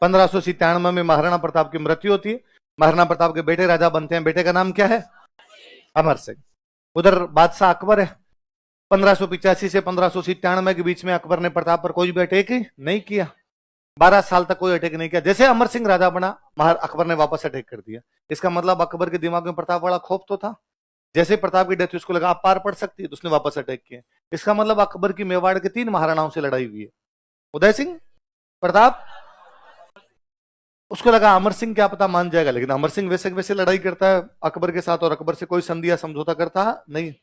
1597 में महाराणा प्रताप की मृत्यु होती है। महाराणा प्रताप के बेटे राजा बनते हैं। बेटे का नाम क्या है? अमर सिंह। उधर बादशाह अकबर है। 1585 से 1597 के बीच में अकबर ने प्रताप पर कोई भी अटैक नहीं किया। 12 साल तक कोई अटैक नहीं किया। जैसे अमर सिंह राजा बना, अकबर ने वापस अटैक कर दिया। इसका मतलब अकबर के दिमाग में प्रताप बड़ा खौफ तो था। जैसे प्रताप की डेथ हुई, उसको लगा आप पार पड़ सकती है, तो उसने वापस अटैक किया। इसका मतलब अकबर की मेवाड़ के 3 महाराणाओं से लड़ाई हुई है। उदय सिंह, प्रताप। उसको लगा अमर सिंह क्या पता मान जाएगा, लेकिन अमर सिंह वैसे वैसे लड़ाई करता है अकबर के साथ, और अकबर से कोई संधि या समझौता करता नहीं।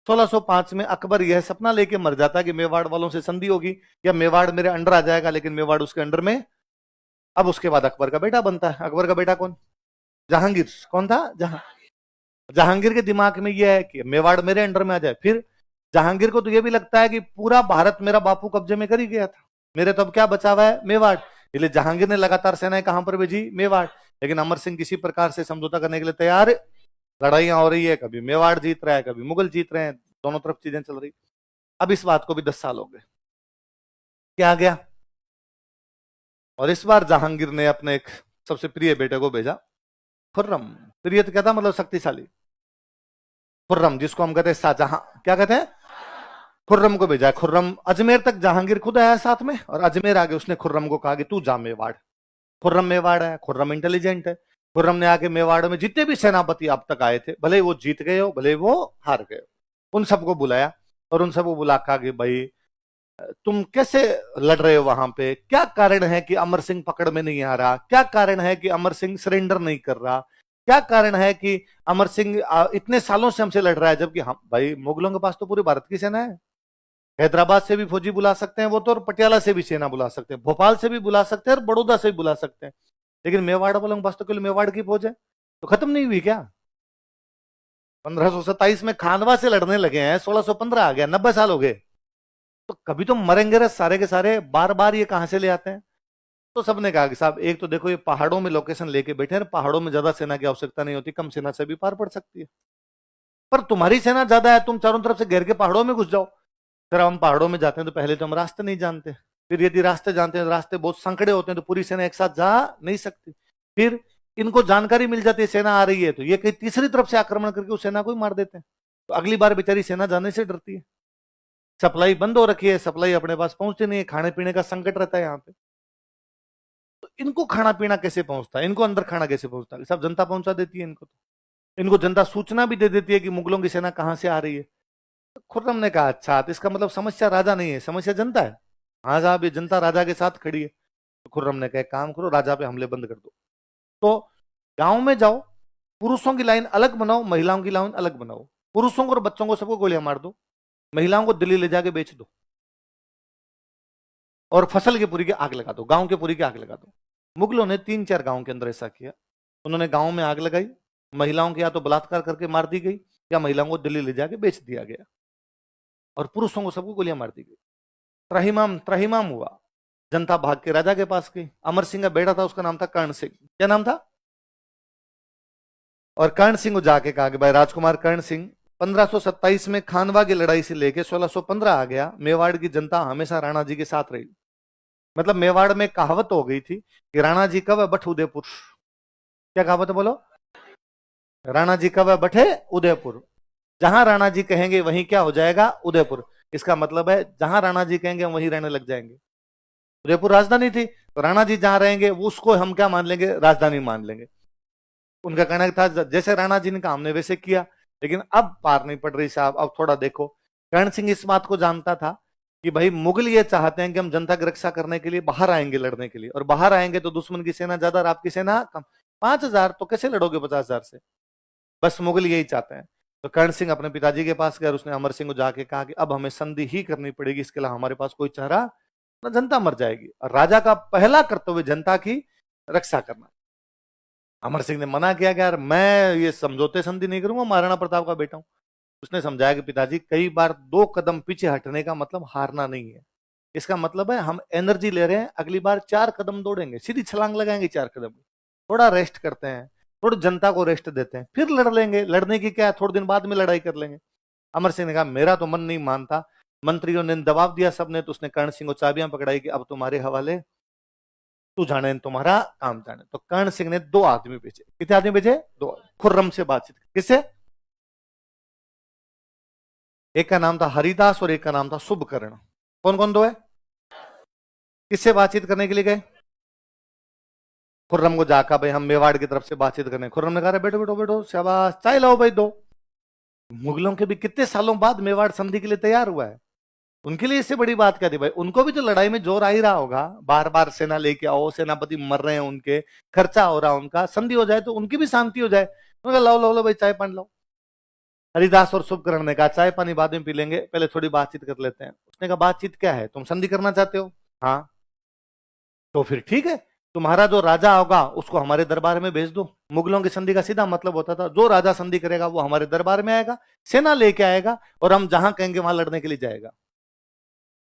1605 में अकबर यह सपना लेके मर जाता है कि मेवाड़ वालों से संधि होगी या मेवाड़ मेरे अंडर आ जाएगा, लेकिन मेवाड़ उसके अंडर में। अब उसके बाद अकबर का बेटा बनता है। अकबर का बेटा कौन? जहांगीर। कौन था? जहांगीर के दिमाग में यह है कि मेवाड़ मेरे अंडर में आ जाए। फिर जहांगीर को तो यह भी लगता है कि पूरा भारत मेरा बापू कब्जे में कर ही गया था, मेरे तो अब क्या बचा हुआ है? मेवाड़। इसलिए जहांगीर ने लगातार सेनाएं कहां पर भेजी? मेवाड़। लेकिन अमर सिंह किसी प्रकार से समझौता करने के लिए तैयार। लड़ाइयां हो रही है, कभी मेवाड़ जीत रहा है, कभी मुगल जीत रहे हैं, दोनों तरफ चीजें चल रही। अब इस बात को भी 10 साल हो गए। क्या आ गया? और इस बार जहांगीर ने अपने एक सबसे प्रिय बेटे को भेजा, खुर्रम। प्रिय तो क्या था? मतलब शक्तिशाली। खुर्रम, जिसको हम कहते हैं शाहजहां। क्या कहते हैं? खुर्रम को भेजा। खुर्रम अजमेर तक जहांगीर खुद आया साथ में, और अजमेर आगे उसने खुर्रम को कहा कि तू जा मेवाड़। खुर्रम मेवाड़ है, खुर्रम इंटेलिजेंट है। खुर्रम ने आके मेवाड़ में जितने भी सेनापति अब तक आए थे, भले वो जीत गए हो भले वो हार गए, उन सबको बुलाया और उन सबको बुला कहा कि भाई तुम कैसे लड़ रहे हो वहां पे? क्या कारण है कि अमर सिंह पकड़ में नहीं आ रहा? क्या कारण है कि अमर सिंह सरेंडर नहीं कर रहा? क्या कारण है कि अमर सिंह इतने सालों से हमसे लड़ रहा है, जबकि हम भाई मुगलों के पास तो पूरे भारत की सेना है। हैदराबाद से भी फौजी बुला सकते हैं वो तो, और पटियाला से भी सेना बुला सकते हैं, भोपाल से भी बुला सकते हैं और बड़ौदा से भी बुला सकते हैं। लेकिन मेवाड़ वालों के पास तो केवल मेवाड़ की फौज है। तो खत्म नहीं हुई क्या? 1527 में खानवा से लड़ने लगे हैं, 1615 आ गया, 90 साल हो गए। तो कभी तो मरेंगे रे सारे के सारे, बार बार ये कहां से ले आते हैं? तो सबने कहा कि साहब एक तो देखो ये पहाड़ों में लोकेशन लेके बैठे हैं, पहाड़ों में ज्यादा सेना की आवश्यकता नहीं होती, कम सेना से भी पार पड़ सकती है। पर तुम्हारी सेना ज्यादा है, तुम चारों तरफ से घेर के पहाड़ों में घुस जाओ। फिर हम पहाड़ों में जाते हैं तो पहले तो हम रास्ते नहीं जानते, फिर यदि रास्ते जानते हैं तो रास्ते बहुत संकड़े होते हैं, तो पूरी सेना एक साथ जा नहीं सकती। फिर इनको जानकारी मिल जाती है सेना आ रही है, तो ये कहीं तीसरी तरफ से आक्रमण करके उस सेना को ही मार देते हैं। तो अगली बार बेचारी सेना जाने से डरती है। सप्लाई बंद हो रखी है, सप्लाई अपने पास पहुंचती नहीं है, खाने पीने का संकट रहता है यहाँ पे। तो इनको खाना पीना कैसे पहुंचता है? इनको अंदर खाना कैसे पहुंचता है? सब जनता पहुंचा देती है इनको। तो इनको जनता सूचना भी दे देती है कि मुगलों की सेना कहां से आ रही है। तो खुर्रम ने कहा अच्छा, तो इसका मतलब समस्या राजा नहीं है, समस्या जनता है। हाँ साहब, ये जनता राजा के साथ खड़ी है। तो खुर्रम ने कहा काम करो, राजा पे हमले बंद कर दो। तो गांव में जाओ, पुरुषों की लाइन अलग बनाओ, महिलाओं की लाइन अलग बनाओ। पुरुषों को और बच्चों को सबको गोलियां मार दो, महिलाओं को दिल्ली ले जाके बेच दो, और फसल के पूरी की आग लगा दो, गांव के पूरी की आग लगा दो। मुगलों ने 3-4 गांव के अंदर ऐसा किया। उन्होंने गांव में आग लगाई, महिलाओं की या तो बलात्कार करके मार दी गई, या महिलाओं को दिल्ली ले जाके बेच दिया गया, और पुरुषों को सबको गोलियां मार दी गई। त्राहिमाम त्राहिमाम हुआ। जनता भाग के राजा के पास गई। अमर सिंह का बेटा था, उसका नाम था कर्ण सिंह। क्या नाम था? और कर्ण सिंह को जाके कहा कि भाई राजकुमार कर्ण सिंह, 1527 में खानवा की लड़ाई से लेके 1615 आ गया, मेवाड़ की जनता हमेशा राणा जी के साथ रही। मतलब मेवाड़ में कहावत हो गई थी कि राणा जी कब है बठ उदयपुर। क्या कहावत है बोलो? राणा जी कब है बठे उदयपुर। जहां राणा जी कहेंगे वहीं क्या हो जाएगा? उदयपुर। इसका मतलब है जहां राणा जी कहेंगे हम वहीं रहने लग जाएंगे। उदयपुर राजधानी थी, तो राणा जी जहां रहेंगे वो उसको हम क्या मान लेंगे? राजधानी मान लेंगे। उनका कहना था जैसे राणा जी ने कहा हमने वैसे किया। लेकिन अब पार नहीं पड़ रही साहब। अब थोड़ा देखो, कर्ण सिंह इस बात को जानता था कि भाई मुगल ये चाहते हैं कि हम जनता की रक्षा करने के लिए बाहर आएंगे लड़ने के लिए, और बाहर आएंगे तो दुश्मन की सेना ज्यादा और आपकी सेना कम। 5,000 तो कैसे लड़ोगे 50,000 से? बस मुगल यही चाहते हैं। तो कर्ण सिंह अपने पिताजी के पास गया और उसने अमर सिंह को जाके कहा कि अब हमें संधि ही करनी पड़ेगी, इसके अलावा हमारे पास कोई चारा ना, जनता मर जाएगी, और राजा का पहला कर्तव्य जनता की रक्षा करना। अमर सिंह ने मना किया कि यार मैं ये समझौते संधि नहीं करूंगा, महाराणा प्रताप का बेटा हूं। उसने समझाया कि पिताजी कई बार 2 कदम पीछे हटने का मतलब हारना नहीं है। इसका मतलब है हम एनर्जी ले रहे हैं, अगली बार 4 कदम दौड़ेंगे, सीधी छलांग लगाएंगे 4 कदम, थोड़ा रेस्ट करते हैं, थोड़ी जनता को रेस्ट देते हैं, फिर लड़ लेंगे। लड़ने की क्या है, थोड़े दिन बाद में लड़ाई कर लेंगे। अमर सिंह ने कहा मेरा तो मन नहीं मानता। मंत्रियों ने दबाव दिया सबने, तो उसने कर्ण सिंह को चाबियां पकड़ाई कि अब तुम्हारे हवाले तू जाने तुम्हारा काम जाने। तो कर्ण सिंह ने 2 आदमी भेजे। कितने आदमी भेजे? 2। खुर्रम से बातचीत। किससे? एक का नाम था हरिदास और एक का नाम था शुभकर्ण। कौन कौन 2 है? किससे बातचीत करने के लिए गए? खुर्रम को जाकर भाई हम मेवाड़ की तरफ से बातचीत करने। खुर्रम ने कहा बैठो बैठो बैठो, शाबाश, चाय लाओ भाई 2। मुगलों के भी कितने सालों बाद मेवाड़ संधि के लिए तैयार हुआ है। उनके लिए इससे बड़ी बात क्या थी भाई? उनको भी तो लड़ाई में जोर आ ही रहा होगा, बार बार सेना लेके आओ, सेनापति मर रहे हैं उनके, खर्चा हो रहा है उनका, संधि हो जाए तो उनकी भी शांति हो जाए। उन्होंने कहा लाओ लाओ लो भाई, चाय पानी लाओ। हरिदास और शुभकर्ण ने कहा चाय पानी बाद में पी लेंगे, पहले थोड़ी बातचीत कर लेते हैं। उसने कहा बातचीत क्या है? तुम संधि करना चाहते हो? हाँ। तो फिर ठीक है, तुम्हारा जो राजा होगा उसको हमारे दरबार में भेज दो। मुगलों की संधि का सीधा मतलब होता था जो राजा संधि करेगा वो हमारे दरबार में आएगा, सेना लेके आएगा और हम जहां कहेंगे वहां लड़ने के लिए जाएगा।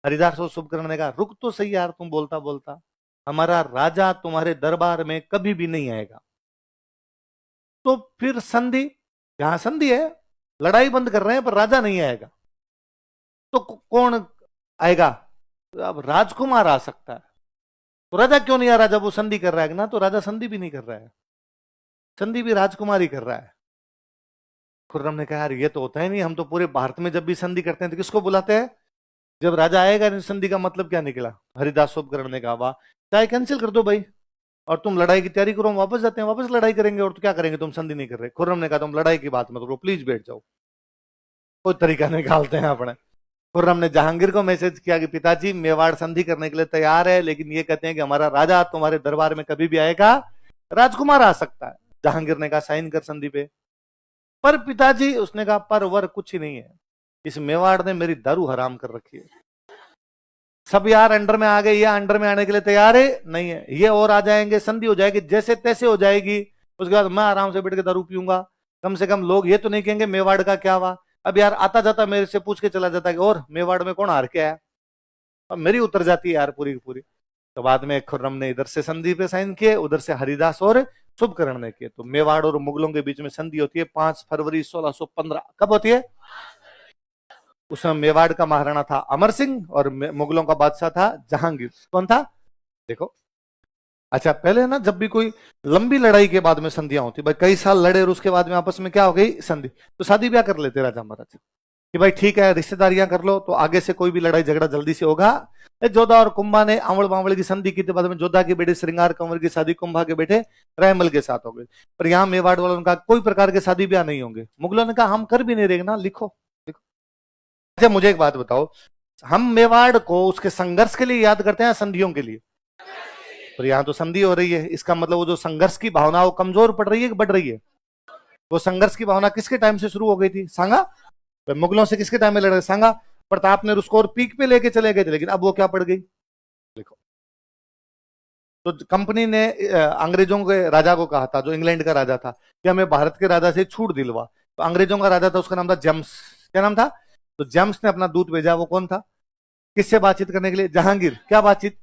हरिदास और शुभकर्ण ने कहा रुक तो सही यार, तुम बोलता बोलता, हमारा राजा तुम्हारे दरबार में कभी भी नहीं आएगा। तो फिर संधि, जहां संधि है, लड़ाई बंद कर रहे हैं पर राजा नहीं आएगा, तो कौन आएगा? अब राजकुमार आ सकता है। तो राजा क्यों नहीं आ रहा? जब वो संधि कर रहा है ना, तो राजा संधि भी नहीं कर रहा है, संधि भी राजकुमार ही कर रहा है। खुर्रम ने कहा यार ये तो होता ही नहीं, हम तो पूरे भारत में जब भी संधि करते हैं तो किसको बुलाते हैं? जब राजा आएगा नहीं। संधि का मतलब क्या निकला? हरिदास शुभकर्ण ने कहा वाह, चाहे कैंसिल कर दो भाई और तुम लड़ाई की तैयारी करो, हम वापस जाते हैं, वापस लड़ाई करेंगे। और तो क्या करेंगे, तुम संधि नहीं कर रहे। खुर्रम ने कहा तुम लड़ाई की बात मत करो, प्लीज बैठ जाओ, कोई तरीका निकालते हैं अपने। खुर्रम ने जहांगीर को मैसेज किया कि पिताजी मेवाड़ संधि करने के लिए तैयार है, लेकिन ये कहते हैं कि हमारा राजा तुम्हारे दरबार में कभी भी आएगा, राजकुमार आ सकता है। जहांगीर ने कहा साइन कर संधि पे। पर पिताजी, उसने कहा पर वर कुछ ही नहीं है, इस मेवाड़ ने मेरी दारू हराम कर रखी है। सब यार अंडर में आ गए, ये अंडर में आने के लिए तैयार है नहीं है, ये और आ जाएंगे, संधि हो जाएगी जैसे तैसे हो जाएगी, उसके बाद मैं आराम से बैठ के दारू पीऊंगा। कम से कम लोग ये तो नहीं कहेंगे मेवाड़ का क्या हुआ। अब यार आता जाता मेरे से पूछ के चला जाता कि और मेवाड़ में कौन हार के आया, और मेरी उतर जाती है यार पूरी की पूरी। तो बाद में खुर्रम ने इधर से संधि पे साइन किए, उधर से हरिदास और शुभकर्ण ने किए। तो मेवाड़ और मुगलों के बीच में संधि होती है 5 फरवरी 1615। कब होती है? उस समय मेवाड़ का महाराणा था अमर सिंह और मुगलों का बादशाह था जहांगीर। कौन था? देखो, अच्छा पहले ना जब भी कोई लंबी लड़ाई के बाद में संधियां होती, भाई कई साल लड़े और उसके बाद में आपस में क्या हो गई, संधि, तो शादी ब्याह कर लेते राजा महाराज कि भाई ठीक है रिश्तेदारियां कर लो, तो आगे से कोई भी लड़ाई झगड़ा जल्दी से होगा। जोधा और कुंभा ने आंवड़ बावड़ की संधि की, बाद में जोधा के बेटे श्रृंगार कंवर की शादी कुंभा के बेटे रैमल के साथ हो गई। पर यहाँ मेवाड़ वालों का कोई प्रकार के शादी ब्याह नहीं होंगे। मुगलों ने कहा हम कर भी नहीं रहे ना, लिखो लिखो। अच्छा मुझे एक बात बताओ, हम मेवाड़ को उसके संघर्ष के लिए याद करते हैं संधियों के लिए? पर यहाँ तो संधि हो रही है, इसका मतलब वो जो संघर्ष की भावना वो कमजोर पड़ रही है कि बढ़ रही है? वो संघर्ष की भावना किसके टाइम से शुरू हो गई थी? सांगा। मुगलों से किसके टाइम में लड़ रहे? सांगा। प्रताप ने उसको और पीक पे लेके चले गए थे, लेकिन अब वो क्या पड़ गई? देखो, तो कंपनी ने अंग्रेजों के राजा को कहा था, जो इंग्लैंड का राजा था, कि हमें भारत के राजा से छूट दिलवा। तो अंग्रेजों का राजा था, उसका नाम था जेम्स। क्या नाम था? तो जेम्स ने अपना दूत भेजा। वो कौन था? किससे बातचीत करने के लिए? जहांगीर। क्या बातचीत?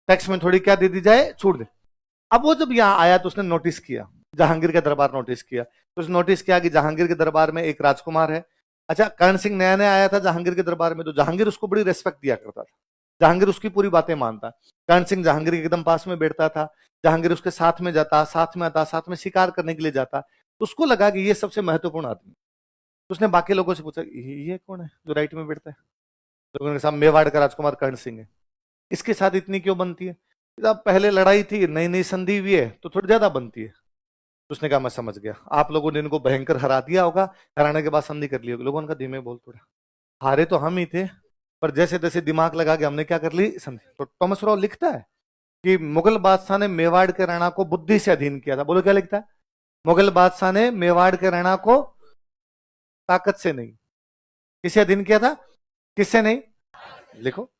टैक्स में थोड़ी क्या दे दी जाए, छूट दे। अब वो जब यहाँ आया तो उसने नोटिस किया, जहांगीर का दरबार नोटिस किया, तो उसने नोटिस किया कि जहांगीर के दरबार में एक राजकुमार है। अच्छा, कर्ण सिंह नया नया आया था जहांगीर के दरबार में, तो जहांगीर उसको बड़ी रेस्पेक्ट दिया करता था, जहांगीर उसकी पूरी बातें मानता। कर्ण सिंह जहांगीर के एकदम पास में बैठता था, जहांगीर उसके साथ में जाता, साथ में आता, साथ में शिकार करने के लिए जाता। तो उसको लगा कि ये सबसे महत्वपूर्ण आदमी। तो उसने बाकी लोगों से पूछा ये कौन है जो राइट में बैठता है? तो उन्होंने कहा मेवाड़ का राजकुमार कर्ण सिंह है। इसके साथ इतनी क्यों बनती है? जब पहले लड़ाई थी, नई नई संधि हुई है, तो थोड़ी ज्यादा बनती है। तो उसने कहा मैं समझ गया, आप लोगों ने इनको भयंकर हरा दिया होगा, हराने के बाद संधि कर ली होगी। लोगों ने कहा धीमे बोल थोड़ा, हारे तो हम ही थे, पर जैसे तैसे दिमाग लगा के हमने क्या कर ली, संधि। तो थॉमस रॉ लिखता है कि मुगल बादशाह ने मेवाड़ के राणा को बुद्धि से अधीन किया था। बोलो क्या लिखता है? मुगल बादशाह ने मेवाड़ के राणा को ताकत से नहीं, किसे अधीन किया था? किससे नहीं? लिखो।